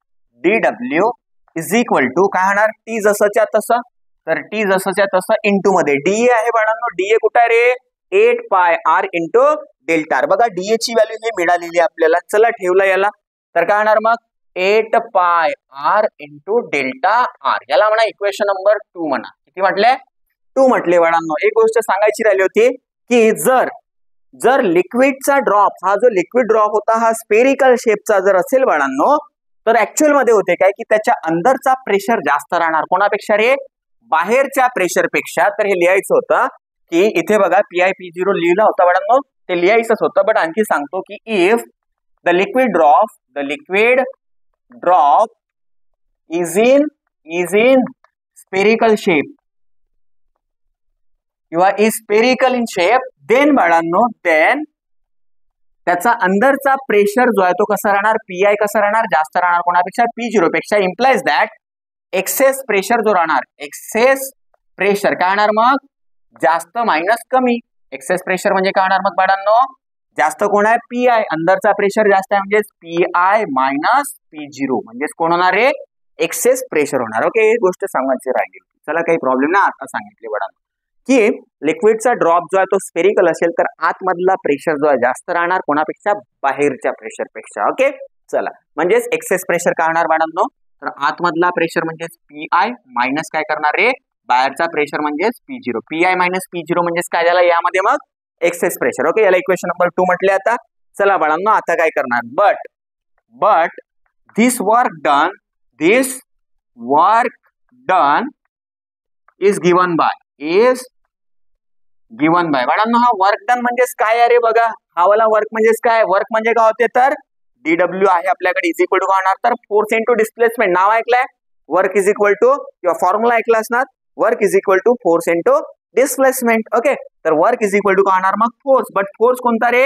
DW is equal to काय होणार T जसंच्या तसं, तर T जसंच्या तसं इंटू मध्ये DA आहे बाळांनो, DA कुठे आहे रे 8 pi R into delta R. बघा DA ची व्हॅल्यू हे मिळालेली आपल्याला, चला ठेवला याला, तर काय होणार मग 8 pi R into delta R, याला म्हणा इक्वेशन नंबर 2 म्हणा. किती म्हटले 2 म्हटले बाळांनो. एक गोष्ट सांगायची राहिली होती की जर लिक्विडचा ड्रॉप हा जो लिक्विड ड्रॉप होता हा स्पेरिकल शेपचा जर असेल बाळांनो तर ऍक्च्युअल मध्ये होते काय की त्याच्या अंदरचा प्रेशर जास्त राहणार, कोणापेक्षा रे बाहेरच्या प्रेशर पेक्षा. तर हे लिहायचं होतं की इथे बघा PiP0 लिहिला होता बाळांनो, ते लिहायचंच होतं. बट आणखी सांगतो की if the liquid drop is in spherical shape किंवा is spherical in shape, then बाळांनो देन त्याचा अंदरचा प्रेशर जो आहे तो कसा राहणार PI कसा राहणार जास्त राहणार, कोणापेक्षा P0 पेक्षा. इम्प्लाइज दॅट एक्सेस प्रेशर जो राहणार, एक्सेस प्रेशर काय होणार मग जास्त मायनस कमी. एक्सेस प्रेशर म्हणजे काय होणार मग बाळांनो जास्त कोण आहे PI, अंदरचा प्रेशर जास्त आहे म्हणजेच PI मायनस P0 म्हणजेच कोण होणार रे एक्सेस प्रेशर होणार. ओके, एक गोष्ट सांगायची राहिली, चला काही प्रॉब्लेम ना, आता सांगितले बाळांनो की लिक्विडचा ड्रॉप जो आहे तो स्पेरिकल असेल तर आतमधला प्रेशर जो आहे जास्त राहणार कोणापेक्षा बाहेरच्या प्रेशर पेक्षा. ओके, चला म्हणजेच एक्सेस प्रेशर काय होणार बाळांनो तर आतमधला प्रेशर म्हणजेच PI मायनस काय करणार रे बाहेरचा प्रेशर म्हणजेच P0. PI मायनस P0 म्हणजेच काय झालं यामध्ये मग एक्सेस प्रेशर. ओके, याला इक्वेशन नंबर 2 म्हटले. आता चला बाळांनो आता काय करणार, but this work done is given by बाळांनो हा वर्क डन म्हणजेच काय आहे रे बघा, हा वाला वर्क म्हणजेच काय, वर्क म्हणजे काय होते तर DW आहे आपल्याकडे इज इक्वल टू काय होणार तर फोर्स इंटू डिस्प्लेसमेंट. नाव ऐकलंय वर्क इज इक्वल टू किंवा फॉर्म्युला ऐकला असणार work is equal to force into displacement. Okay, तर वर्क इज इक्वल टू काय होणार मग फोर्स, बट फोर्स कोणता रे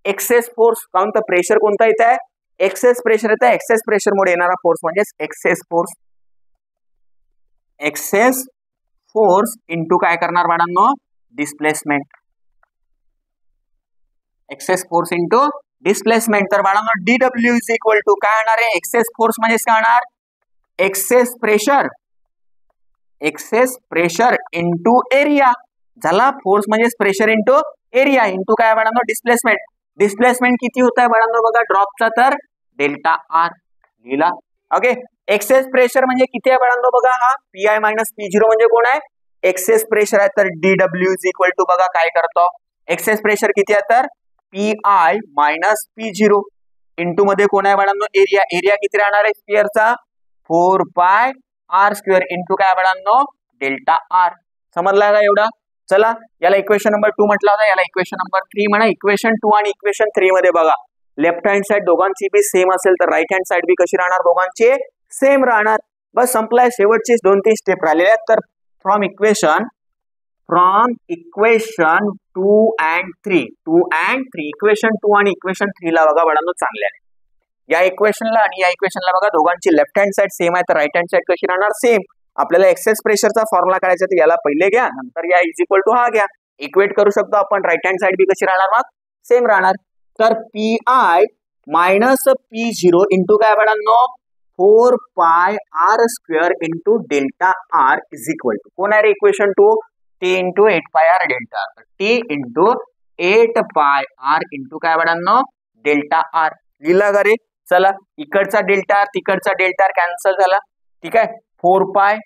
एक्सेस फोर्स, काऊन तर प्रेशर कोणता येत आहे एक्सेस प्रेशर येत आहे, एक्सेस प्रेशर मुळे येणारा फोर्स म्हणजेच एक्सेस फोर्स इंटू काय करणार बाळांनो displacement, excess force into displacement. तर बाळांनो DW इज इक्वल टू काय होणार आहे एक्सेस फोर्स म्हणजेच काय होणार एक्सेस प्रेशर इंटू एरिया झाला. फोर्स म्हणजेच प्रेशर इंटू एरिया इंटू काय बाळांनो डिस्प्लेसमेंट. डिस्प्लेसमेंट किती होत आहे बाळांनो बघा ड्रॉपचा, तर डेल्टा आर लिहिला. ओके, एक्सेस प्रेशर म्हणजे किती आहे बाळांनो बघा, हा पीआय मायनस पी झिरो म्हणजे कोण आहे, एक्सेस प्रेशर आहे. तर डीडब्ल्यू इज इक्वल टू बघा काय करतो, एक्सेस प्रेशर किती आहे तर P I minus P zero into मध्ये कोण आहे बाळांनो एरिया, एरिया किती राहणार आहे स्फिअरचा 4 पाय आर स्क्वेअर इंटू काय बाळांनो डेल्टा आर. समजला का एवढा. चला याला इक्वेशन नंबर 2 म्हटलं होता, याला इक्वेशन नंबर 3 म्हणा. इक्वेशन 2 आणि इक्वेशन 3 मध्ये बघा लेफ्ट हँड साइड दोघांची बी सेम असेल तर राईट हँड साइड बी कशी राहणार, दोघांची सेम राहणार. बस संपलाय, शेवटची 2-3 स्टेप राहिलेल्या आहेत. तर फ्रॉम इक्वेशन 2 and 3 इक्वेशन 2 आणि इक्वेशन 3 ला बघा बाळांनो चांगल्याने या इक्वेशनला आणि या इक्वेशनला बघा दोघांची लेफ्ट हँड साइड सेम आहे तर राईट हँड साइड कशी राहणार सेम. आपल्याला एक्सेस प्रेशरचा फॉर्म्युला काढायचा तर याला पहिले घ्या, नंतर या इज इक्वल टू हा घ्या, इक्वेट करू शकतो आपण. राईट हँड साइड बी कशी राहणार मग सेम राहणार. तर P I minus P zero into काय बाळांनो 4 pi R square into delta R is equal to कोण आहे रे equation 2 T into 8 pi R delta R. T into 8 pi R into काय बाळांनो डेल्टा आर लिहिला का रे. चला इकडचा डेल्टा आर तिकडचा डेल्टा आर कॅन्सल झाला, ठीक आहे. 4 पाय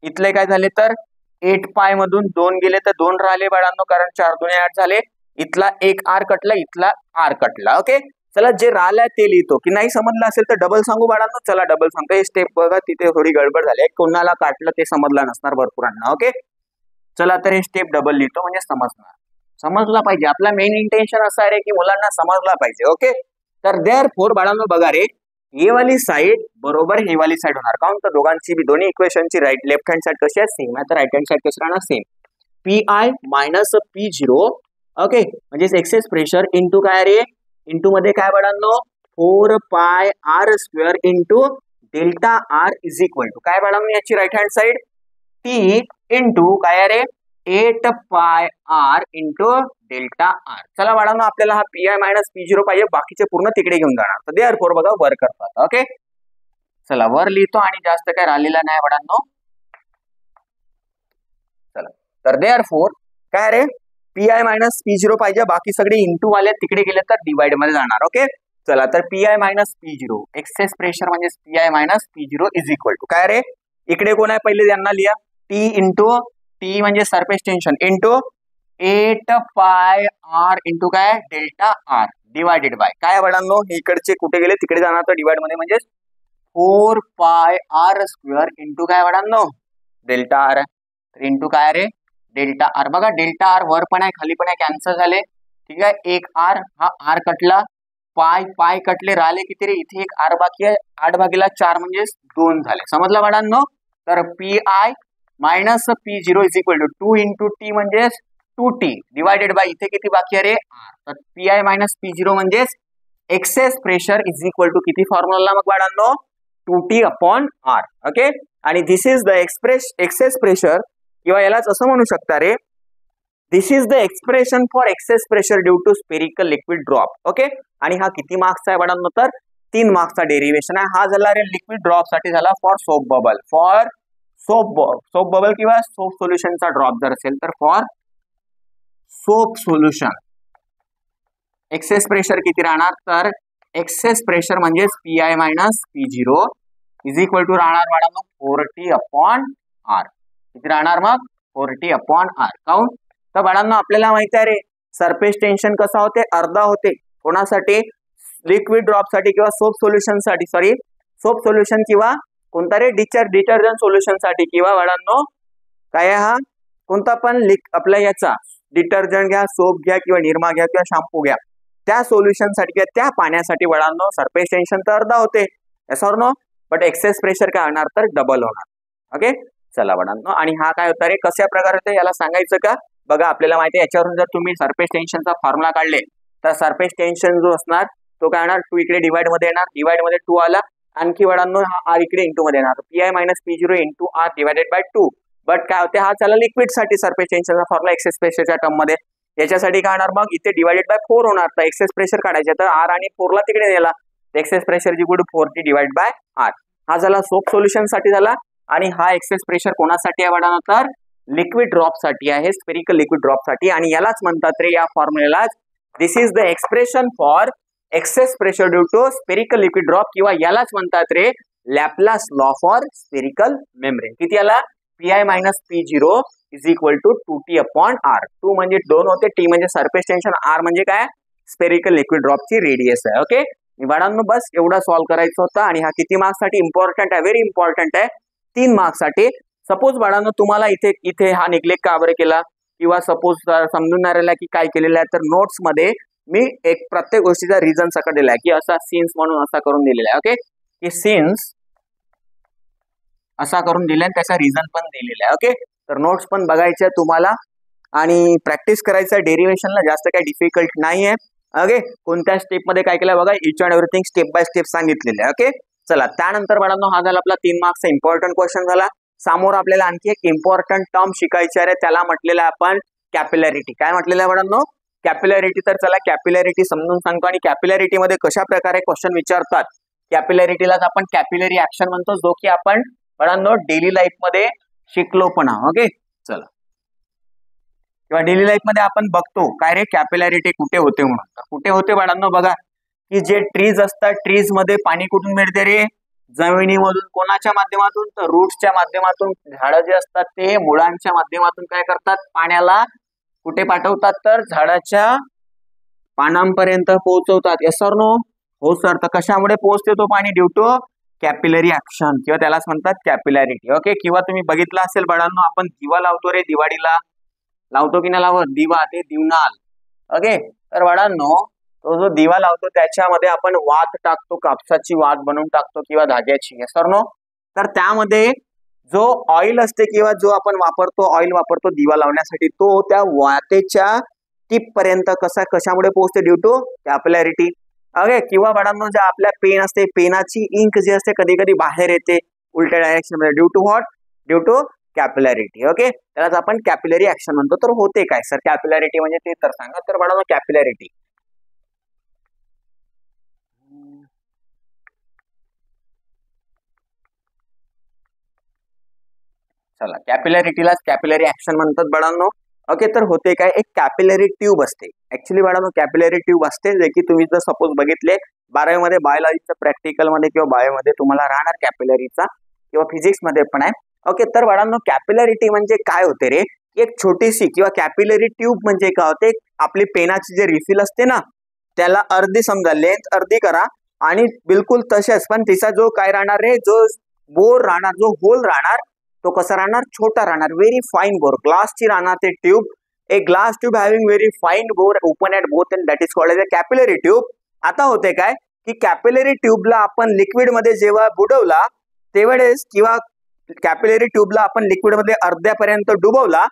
इथले काय झाले तर 8 पाय मधून 2 गेले तर 2 राहिले बाळांनो, कारण 4 2 8 झाले. इथला एक आर कटला, इथला आर कटला. ओके चला जे राहिलंय ते लिहितो, की नाही समजलं असेल तर डबल सांगू बाळांनो. चला डबल सांगतो. हे स्टेप बघा तिथे थोडी गडबड झाली, कोणाला काटलं ते समजलं नसणार भरपूरांना. ओके चला तर हे स्टेप डबल लिहितो म्हणजे समजणार, समजला पाहिजे. आपला मेन इंटेन्शन असं आहे की मुलांना समजला पाहिजे. ओके तर देअरफॉर बाळांनो बघा रे हे वाली साइड बरोबर हे वाली साइड होणार, काऊन तर दोघांची बी दोन्ही इक्वेशनची राईट लेफ्ट हँड साइड कशी आहे सेम आहे तर राईट हँड साइड कशी राहणार same. P I minus P zero okay म्हणजे एक्सेस प्रेशर इंटू काय रे इंटू मध्ये काय बाळांनो 4 pi R square into delta R is equal to काय बाळांनो याची right hand side T into काय रे 8 pi R into delta R. चला बाळांनो आपल्याला हा P I minus P zero पाहिजे, बाकीचे पूर्ण तिकडे घेऊन जाणार. तर देअरफॉर बघा वर करतात. ओके चला वर लिहितो आणि जास्त काय राहिलेला नाही बाळांनो. चला तर देअरफॉर काय रे P I minus P zero पाहिजे, बाकी सगळे इंटू वाले तिकडे गेले तर डिवाइड मध्ये जाणार. ओके चला तर P I minus P zero excess pressure म्हणजे P I minus P zero is equal to काय रे इकडे कोण आहे पहिले त्यांना लिहा टी इंटू टी म्हणजे surface tension into 8 pi R into काय डेल्टा आर डिवायडेड बाय काय बाळांनो इकडचे कुठे गेले तिकडे जाणार तर डिवाइड मध्ये म्हणजे 4 पाय आर स्क्वेअर इंटू काय बाळांनो डेल्टा आर इंटू काय रे डेल्टा आर. बघा डेल्टा आर वर पण आहे खाली पण आहे कॅन्सल झाले, ठीक आहे. एक आर हा आर कटला, पाय पाय कटले, राहिले किती रे इथे एक आर बाकी आहे, 8/4 म्हणजे 2 झाले. समजला बाळांनो. तर P I minus P zero is equal to 2 into T म्हणजे 2t डिवायडेड बाय इथे किती बाकी आहे रे आर. तर P I minus P zero म्हणजेच excess pressure is equal to किती फॉर्म्युला मग बाळांनो 2t अपॉन आर. ओके आणि this is the excess pressure किंवा यालाच असं म्हणू शकता रे this is the expression for excess pressure due to spherical liquid drop. Okay आणि हा किती मार्क्सचा आहे बाळांनो तर 3 मार्क्सचा डेरिव्हेशन आहे. हा झाला रे लिक्विड ड्रॉप साठी झाला for soap bubble, for soap bubble किंवा सोप सोल्युशनचा ड्रॉप जर असेल तर for soap solution excess pressure किती राहणार तर एक्सेस प्रेशर म्हणजेच P I minus P zero is equal to राहणार बाळांनो 4t अपॉन आर. किती राहणार मग 4t अपॉन आर. काऊन तर बाळांनो आपल्याला माहिती आहे रे सरफेस टेन्शन कसा होते अर्धा होते कोणासाठी लिक्विड ड्रॉप साठी किंवा सोप सोल्युशन साठी सोप सोल्युशन किंवा कोणता रे डिटर्जंट सोल्युशन साठी किंवा बाळांनो काय हा कोणता पण आपल्या याचा डिटर्जंट घ्या सोप घ्या किंवा निरमा घ्या किंवा शॅम्पू घ्या त्या सोल्युशन साठी किंवा त्या पाण्यासाठी बाळांनो सरफेस टेन्शन तर अर्धा होते yes or no, but access pressure काय होणार तर डबल होणार. ओके चला बाळांनो आणि हा काय होता रे कशा प्रकारे होते याला सांगायचं का बघा आपल्याला माहिती आहे याच्यावरून जर तुम्ही सरफेस टेन्शनचा फॉर्म्युला काढले तर सरफेस टेन्शन जो असणार तो काय होणार 2 इकडे डिवाइड मध्ये येणार, डिवाइड मध्ये 2 आला, आणखी बाळांनो हा आर इकडे इंटू मध्ये येणार P I minus P zero into R divided by 2. But काय होते हा चला लिक्विड साठी सरफेस टेन्शनचा फॉर्म्युला एक्सेस प्रेशरच्या टर्म मध्ये याच्यासाठी काय होणार मग इथे डिवायडेड बाय 4 होणार. तर एक्सेस प्रेशर काढायचे तर आर आणि 4 ला तिकडे नेला excess pressure equal to 4t divide by R. हा झाला सोप सोल्युशन साठी झाला आणि हा एक्सेस प्रेशर कोणासाठी आहे बाळांनो तर लिक्विड ड्रॉप साठी आहे, स्पेरिकल लिक्विड ड्रॉप साठी. आणि यालाच म्हणतात रे या फॉर्म्युलाच this is the expression for excess pressure due to spherical liquid drop, किंवा यालाच म्हणतात रे Laplace law for spherical membrane. किती आला? P I minus P0 is equal to 2T upon R. 2 म्हणजे 2 होते, T म्हणजे सरफेस टेन्शन, R म्हणजे काय? स्पेरिकल लिक्विड ड्रॉपची रेडियस आहे. ओके बाळांनो, बस एवढा सॉल्व्ह करायचं होता. आणि हा किती मार्क्स साठी इम्पॉर्टंट आहे? व्हेरी इम्पॉर्टंट आहे, 3 मार्क्स साठी. सपोज बाळांनो तुम्हाला इथे हा निग्लेक्ट का बरं केला, किंवा सपोज समजून नाही राहिला की काय केलेलं आहे, तर नोट्स मध्ये मी एक प्रत्येक गोष्टीचा रिझन सकट दिला आहे, की असा सिन्स म्हणून असा करून दिलेला आहे. ओके की सिन्स असा करून दिलाय, त्याचा रिझन पण दिलेला आहे. ओके तर नोट्स पण बघायच्या तुम्हाला आणि प्रॅक्टिस करायचं. डेरिव्हेशनला जास्त काही डिफिकल्ट नाही आहे. ओके कोणत्या स्टेप मध्ये काय केलं बघा, each and everything step by step सांगितलेलं आहे. ओके चला, त्यानंतर बाळांनो हा झाला आपला 3 मार्क्सचा इम्पॉर्टंट क्वेश्चन झाला. समोर आपल्याला आणखी एक इम्पॉर्टंट टर्म शिकायची आहे, त्याला म्हटलेलं आपण कॅपिलॅरिटी. काय म्हटलेलं आहे बाळांनो? कॅपिलॅरिटी. तर चला कॅपिलॅरिटी समजून सांगतो, आणि कॅपिलॅरिटी मध्ये कशा प्रकारे क्वेश्चन विचारतात. कॅपिलॅरिटीलाच आपण कॅपिलरी ऍक्शन म्हणतो, जो की आपण बाळांनो डेली लाईफ मध्ये शिकलो पण. ओके चला, किंवा डेली लाईफ मध्ये आपण बघतो काय रे कॅपिलॅरिटी कुठे होते म्हणून. कुठे होते बाळांनो बघा, की जे ट्रीज असतात, ट्रीज मध्ये पाणी कुठून मिळते रे? जमिनीमधून. कोणाच्या माध्यमातून? तर रूट्सच्या माध्यमातून. झाडं जे असतात ते मुळांच्या माध्यमातून काय करतात? पाण्याला कुठे पाठवतात? तर झाडाच्या पानांपर्यंत पोहोचवतात. Yes sir no? हो सर. तर कशामुळे पोहोचते तो पाणी? ड्यू टू कॅपिलरी ऍक्शन, किंवा त्यालाच म्हणतात कॅपिलॅरिटी. ओके किंवा तुम्ही बघितलं असेल बाळांनो, आपण दिवा लावतो रे, दिवाळीला लावतो की नाही लावत? दिवा, ते दिवनाल. ओके तर बाळांनो तो जो दिवा लावतो त्याच्यामध्ये आपण वात टाकतो, कापसाची वात बनवून टाकतो किंवा धाग्याची. Yes sir no? तर त्यामध्ये जो ऑइल असते किंवा जो आपण वापरतो, ऑइल वापरतो दिवा लावण्यासाठी, तो त्या वातेच्या टिप पर्यंत कशामुळे पोहोचते? Due to capillarity. ओके किंवा बाळांनो जे आपल्या पेन असते, पेनाची इंक जी असते कधी कधी बाहेर येते उलट्या डायरेक्शन मध्ये. Due to what? Due to capillarity. Okay त्यालाच आपण कॅपिलरी ऍक्शन म्हणतो. तर होते काय सर कॅपिलॅरिटी म्हणजे ते तर सांगा. तर बाळांनो कॅपिलॅरिटी, चला कॅपिलॅरिटीलाच कॅपिलरी ऍक्शन म्हणतात बाळांनो. ओके तर होते काय, एक कॅपिलरी ट्यूब असते. ऍक्च्युली बाळांनो कॅपिलरी ट्यूब असते, जे की तुम्ही जर सपोज बघितले 12वी मध्ये बायोलॉजीच्या प्रॅक्टिकल मध्ये किंवा बायो मध्ये तुम्हाला राहणार कॅपिलरीचा, किंवा फिजिक्स मध्ये पण आहे. ओके तर बाळांनो कॅपिलॅरिटी म्हणजे काय होते रे? एक छोटीशी किंवा कॅपिलरी ट्यूब म्हणजे काय होते, आपली पेनाची जे रिफिल असते ना, त्याला अर्धी समजा लेंथ अर्धी करा, आणि बिलकुल तसेच पण तिचा जो काय राहणार रे, जो बोर राहणार, जो होल राहणार, तो कसा राहणार? छोटा राहणार. व्हेरी फाईन बोर, ग्लासची राहणार ते tube. A glass tube having very fine bore open at both end, that is called as a capillary tube. आता होते काय की कॅपिलरी ट्यूबला आपण लिक्विड मध्ये जेव्हा बुडवला त्यावेळेस, किंवा कॅपिलरी ट्यूबला आपण लिक्विड मध्ये अर्ध्यापर्यंत डुबवला,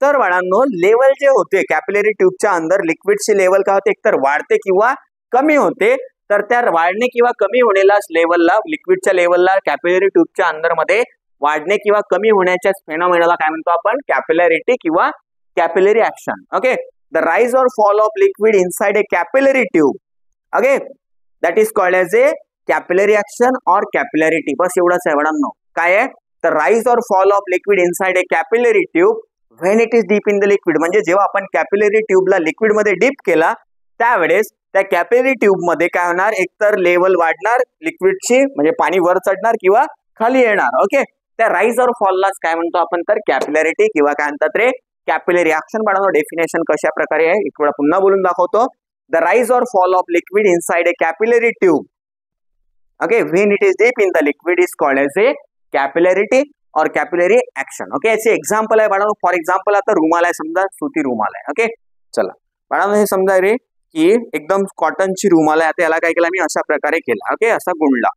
तर बाळांनो लेवल जे होते कॅपिलरी ट्यूबच्या अंदर लिक्विडची लेवल काय होते? एकतर वाढते किंवा कमी होते. तर त्या वाढणे किंवा कमी होण्याला लेवलला, लिक्विडच्या लेवलला कॅपिलरी ट्यूबच्या अंदर मध्ये वाढणे किंवा कमी होण्याच्या फेनॉमेनाला काय म्हणतो आपण? कॅपिलॅरिटी किंवा capillary action. Okay the rise or fall of liquid inside a capillary tube, okay that is called as a capillary action or capillarity. बस एवढंच आहे बाळांनो. काय आहे? The rise or fall of liquid inside a capillary tube when it is dip in the liquid. म्हणजे जेव्हा आपण कॅपिलरी ट्यूबला लिक्विड मध्ये डीप केला त्यावेळेस त्या कॅपिलरी ट्यूब मध्ये काय होणार? एकतर लेवल वाढणार लिक्विडची, म्हणजे पाणी वर चढणार किंवा खाली येणार. ओके त्या राइज और फॉललाच काय म्हणतो आपण? तर कॅपिलॅरिटी किंवा काय म्हणतात रे? Capillary action. बाळांनो डेफिनेशन कशा प्रकारे आहे एक वेळा पुन्हा बोलून दाखवतो. The rise or fall of liquid inside a capillary tube, okay when it is dip in the liquid is called as a capillarity or capillary action. Okay याचे एक्झाम्पल आहे बाळांनो. फॉर एक्झाम्पल आता रुमाल आहे, समजा सुती रुमाल आहे. ओके चला बाळांनो हे समजा रे की एकदम कॉटनची रुमाल आहे. आता याला काय केलं मी? अशा प्रकारे केला. ओके असा गुंडला,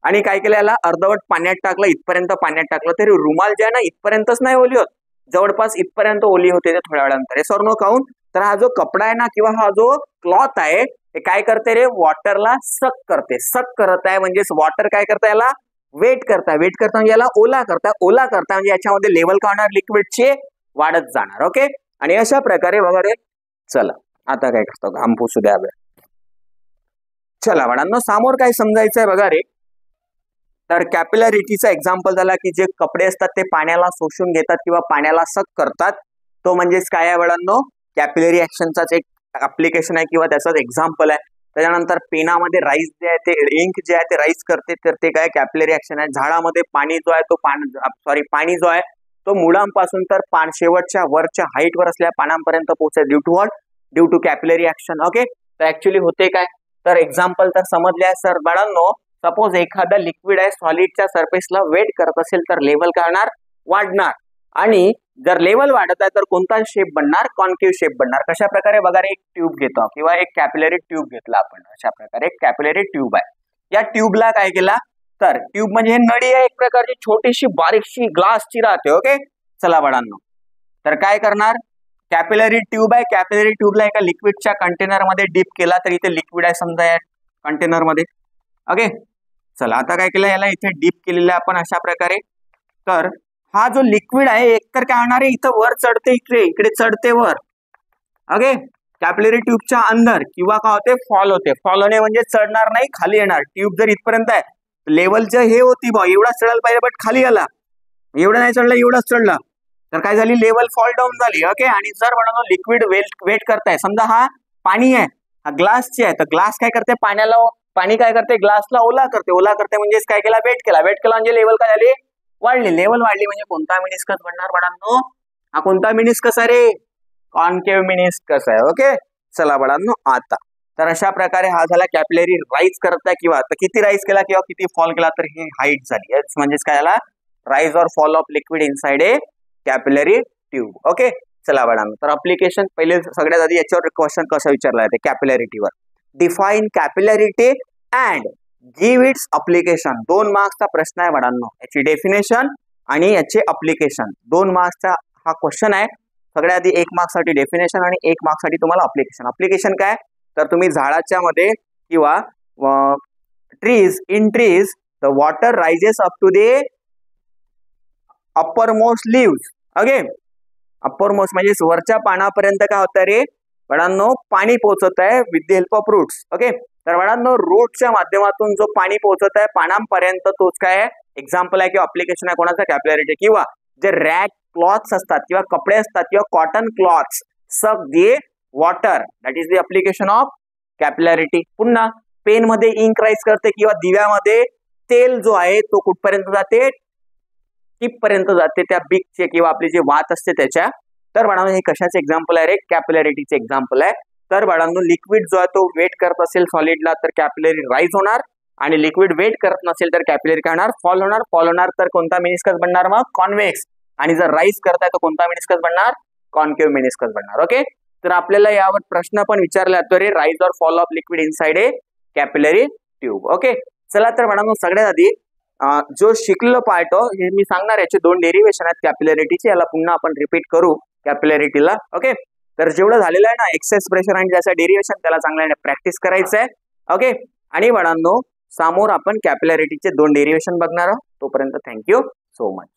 आणि काय केलं याला अर्धवट पाण्यात टाकलं, इथपर्यंत पाण्यात टाकलं, तरी रुमाल जे आहे ना इथपर्यंतच नाही ओली होत, जवळपास इथपर्यंत ओली होते ते थोड्या वेळानंतर. सर नो काऊन? तर हा जो कपडा आहे ना किंवा हा जो क्लॉथ आहे हे काय करते रे? वॉटरला सक करते. सक करत आहे म्हणजे वॉटर काय करता? याला वेट करताय. वेट करता म्हणजे याला ओला करताय. ओला करताय म्हणजे याच्यामध्ये लेवल काय होणार? लिक्विडचे वाढत जाणार. ओके आणि अशा प्रकारे वगैरे. चला आता काय करतो? घाम पुसू द्या. चला बाळांनो समोर काय समजायचं आहे बघा रे. तर कॅपिलॅरिटीचा एक्झाम्पल झाला की जे कपडे असतात ते पाण्याला शोषून घेतात किंवा पाण्याला सक करतात, तो म्हणजेच काय आहे बाळांनो? कॅपिलरी ऍक्शनचाच एक ऍप्लिकेशन आहे किंवा त्याचाच एक्झाम्पल आहे. त्याच्यानंतर पेनामध्ये राईस जे आहे ते इंक जे आहे ते राईस करते, तर ते काय कॅपिलरी ऍक्शन आहे. झाडामध्ये पाणी जो आहे तो पाणी जो आहे तो मुळांपासून तर शेवटच्या वरच्या हाईटवर असलेल्या पानांपर्यंत पोहोचेल due to capillary action. Okay, तर ऍक्च्युली होते काय, तर एक्झाम्पल तर समजले आहे सर बाळांनो. सपोज एखादा लिक्विड आहे सॉलिडच्या सरफेसला वेट करत असेल तर लेवल काय होणार, वाढणार. आणि जर लेवल वाढत आहे तर कोणता शेप बनणार, कॉन्केव्ह शेप बनणार. कशा प्रकारे बघा, एक ट्यूब घेतो किंवा एक कॅपिलरी ट्यूब घेतला आपण. अशा प्रकारे एक कॅपिलरी ट्यूब आहे. या ट्यूबला काय केला, तर ट्यूब म्हणजे नळी आहे, एक प्रकारची छोटीशी बारीकशी ग्लासची राहते. ओके, चला बाळांनो, तर काय करणार, कॅपिलरी ट्यूब आहे. कॅपिलरी ट्यूबला एका लिक्विडच्या कंटेनर मध्ये डीप केला, तर इथे लिक्विड आहे समजा या कंटेनर मध्ये. ओके, चला आता काय केलं, याला इथे डीप केलेलं आहे आपण अशा प्रकारे. तर हा जो लिक्विड आहे एकतर काय होणार आहे, इथं वर चढते, इकडे चढते वर. ओके, कॅपिलरी ट्यूबच्या अंदर, किंवा काय होते, फॉल होते. फॉल होणे म्हणजे चढणार नाही, खाली येणार. ट्यूब जर इथपर्यंत आहे, लेवलच्या हे होती बा, एवढाच चढायला पाहिजे, बट खाली आला, एवढं नाही चढलं, एवढंच चढलं, तर काय झाली, लेवल फॉल डाऊन झाली. ओके, आणि जर म्हणून लिक्विड वेट करताय, समजा हा पाणी आहे, हा ग्लासची आहे, तर ग्लास काय करते, पाणी काय करते, ग्लासला ओला करते म्हणजेच काय केला, वेट केला म्हणजे लेवल काय झाली, वाढली. लेवल वाढली म्हणजे कोणता मिनिस्कस बनणार बाळांनो, हा कोणता मिनिस्कस आहे रे, कॉन्केव्ह मिनिस्कस आहे. ओके, चला बाळांनो आता, तर अशा प्रकारे हा झाला कॅपिलरी राईज करताय, किंवा किती राईज केला किंवा किती फॉल केला, तर ही हाईट झाली. म्हणजेच काय झाला, rise or fall of liquid inside a capillary tube. Okay, चला बाळांनो, तर अप्लिकेशन पहिले सगळ्यात आधी याच्यावर क्वेश्चन कसं विचारला जाते, कॅपिलॅरिटीवर. Define capillarity and give its application. 2 मार्क्सचा प्रश्न आहे बाळांनो. याची डेफिनेशन आणि याचे अप्लिकेशन 2 मार्क्सचा हा क्वेश्चन आहे. सगळ्यात आधी 1 मार्क्ससाठी डेफिनेशन आणि 1 मार्क्ससाठी तुम्हाला अप्लिकेशन. अप्लिकेशन काय, तर तुम्ही झाडाच्या मध्ये किंवा trees the water rises up to the uppermost leaves. Okay, uppermost म्हणजे वरच्या पानापर्यंत काय होतं रे बाळांनो, पाणी पोहोचत आहे with the help of roots. Okay, तर बाळांनो रूटच्या माध्यमातून जो पाणी पोहोचत आहे पानांपर्यंत तोच काय आहे, एक्झाम्पल आहे किंवा अप्लिकेशन आहे कोणाचा, कॅपिलॅरिटी. किंवा जे रॅग क्लॉथ्स असतात किंवा कपडे असतात किंवा cotton clothes suck the water, that is the application of capillarity. पुन्हा पेन मध्ये इंक राईज करते किंवा दिव्यामध्ये तेल जो आहे तो कुठपर्यंत जाते, टिप पर्यंत जाते, त्या बिगचे किंवा आपली जे वात असते त्याच्या. तर बाळांनो हे कशाचे एक्झाम्पल आहे रे, कॅपिलॅरिटीचे एक्झाम्पल आहे. तर बाळांनो लिक्विड जो आहे तो वेट करत असेल सॉलिडला तर कॅपिलरी राईज होणार, आणि लिक्विड वेट करत नसेल तर कॅपिलरी काय होणार, फॉल होणार. तर कोणता मिनिस्कस बनणार मग, कॉन्व्हेक्स. आणि जर राईज करताय तर कोणता मिनिस्कस बनणार, कॉन्केव्ह मिनिस्कस बनणार. ओके, तर आपल्याला यावर प्रश्न पण विचारला जातो रे, rise or fall of liquid inside a capillary tube. Okay, चला तर बाळांनो सगळ्यात आधी जो शिकलेलो पार्ट हे मी सांगणार, याचे 2 डेरिव्हेशन आहेत कॅपिलॅरिटीचे, याला पुन्हा आपण रिपीट करू कॅपिलॅरिटीला. ओके, तर जेवढं झालेलं आहे ना एक्सेस प्रेशर आणि ज्याचं डेरिव्हेशन त्याला चांगल्याने प्रॅक्टिस करायचं आहे. ओके, आणि बाळांनो समोर आपण कॅपिलॅरिटीचे 2 डेरिव्हेशन बघणार आहोत. तोपर्यंत थँक्यू सो मच.